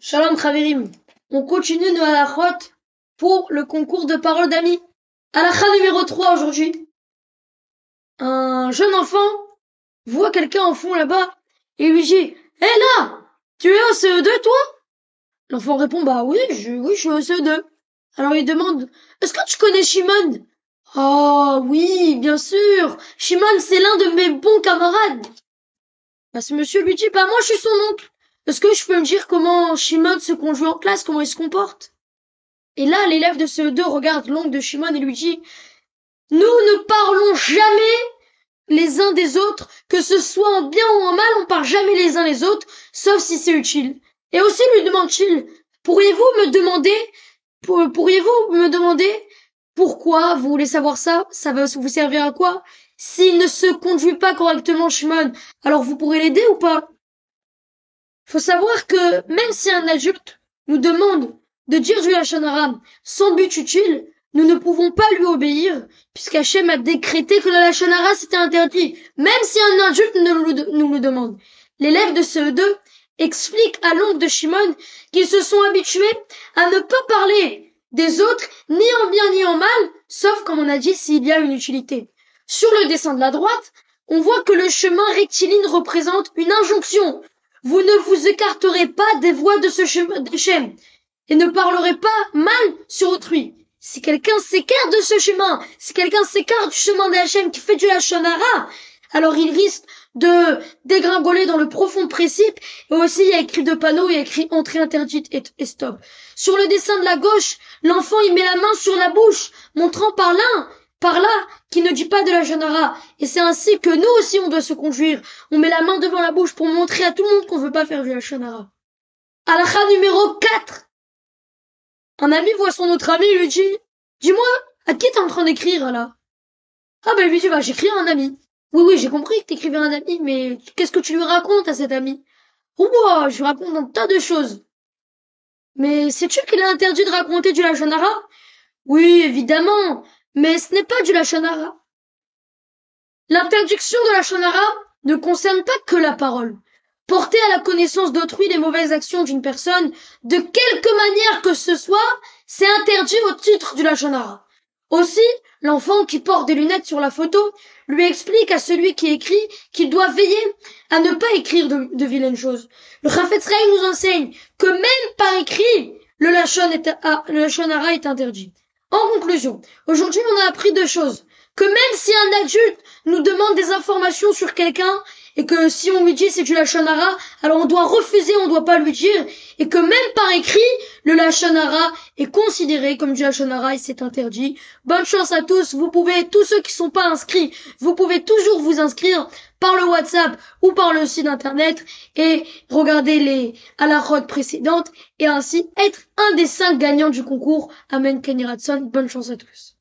Shalom Chaverim. On continue nos halachot pour le concours de parole d'amis. Halakha numéro 3 aujourd'hui. Un jeune enfant voit quelqu'un en fond là-bas et lui dit: Hé là, tu es au CE2 toi? L'enfant répond: Bah oui, je suis au CE2. Alors il demande: Est-ce que tu connais Shimon? Ah oui, bien sûr, Shimon c'est l'un de mes bons camarades. Bah ce monsieur lui dit: Bah moi je suis son oncle. Est-ce que je peux me dire comment Shimon se conduit en classe, comment il se comporte? Et là, l'élève de CE2 regarde l'oncle de Shimon et lui dit: Nous ne parlons jamais les uns des autres, que ce soit en bien ou en mal, on parle jamais les uns les autres, sauf si c'est utile. Et aussi lui demande-t-il: Pourriez-vous me demander pourquoi vous voulez savoir ça? Ça va vous servir à quoi? S'il ne se conduit pas correctement, Shimon, alors vous pourrez l'aider ou pas? Faut savoir que même si un adulte nous demande de dire du Lachon Hara sans but utile, nous ne pouvons pas lui obéir, puisqu'Hachem a décrété que le Lachon Hara c'était interdit, même si un adulte nous le demande. L'élève de CE2 explique à l'oncle de Shimon qu'ils se sont habitués à ne pas parler des autres, ni en bien ni en mal, sauf comme on a dit s'il y a une utilité. Sur le dessin de la droite, on voit que le chemin rectiligne représente une injonction. Vous ne vous écarterez pas des voies de ce chemin d'Hachem et ne parlerez pas mal sur autrui. Si quelqu'un s'écarte de ce chemin, si quelqu'un s'écarte du chemin d'Hachem qui fait du Lachon Hara, alors il risque de dégringoler dans le profond précipice. Et aussi il y a écrit de panneaux, il y a écrit entrée interdite et stop. Sur le dessin de la gauche, l'enfant il met la main sur la bouche, montrant par là, qui ne dit pas de Lachon Hara. Et c'est ainsi que nous aussi on doit se conduire. On met la main devant la bouche pour montrer à tout le monde qu'on veut pas faire du Lachon Hara. Halakha numéro 4. Un ami voit son autre ami et lui dit: Dis-moi, à qui t'es en train d'écrire là? Ah ben lui dit: Bah j'écris à un ami. Oui, j'ai compris que t'écrivais à un ami, mais qu'est-ce que tu lui racontes à cet ami? Oh bah, je lui raconte un tas de choses. Mais sais-tu qu'il est interdit de raconter du Lachon Hara? Oui, évidemment, mais ce n'est pas du Lachon Hara. L'interdiction de Lachon Hara ne concerne pas que la parole. Porter à la connaissance d'autrui les mauvaises actions d'une personne, de quelque manière que ce soit, c'est interdit au titre du Lachon Hara. Aussi, l'enfant qui porte des lunettes sur la photo lui explique à celui qui écrit qu'il doit veiller à ne pas écrire de vilaines choses. Le Chafetz Chaim nous enseigne que même par écrit, le Lachon Hara est interdit. En conclusion, aujourd'hui on a appris deux choses. Que même si un adulte nous demande des informations sur quelqu'un, et que si on lui dit c'est du Lachon Hara, alors on doit refuser, on doit pas lui dire, et que même par écrit, le Lachon Hara est considéré comme du Lachon Hara et c'est interdit. Bonne chance à tous, tous ceux qui sont pas inscrits, vous pouvez toujours vous inscrire par le WhatsApp ou par le site internet et regarder les halachot précédentes et ainsi être un des 5 gagnants du concours. Amen Ken Yirah Ratzon. Bonne chance à tous.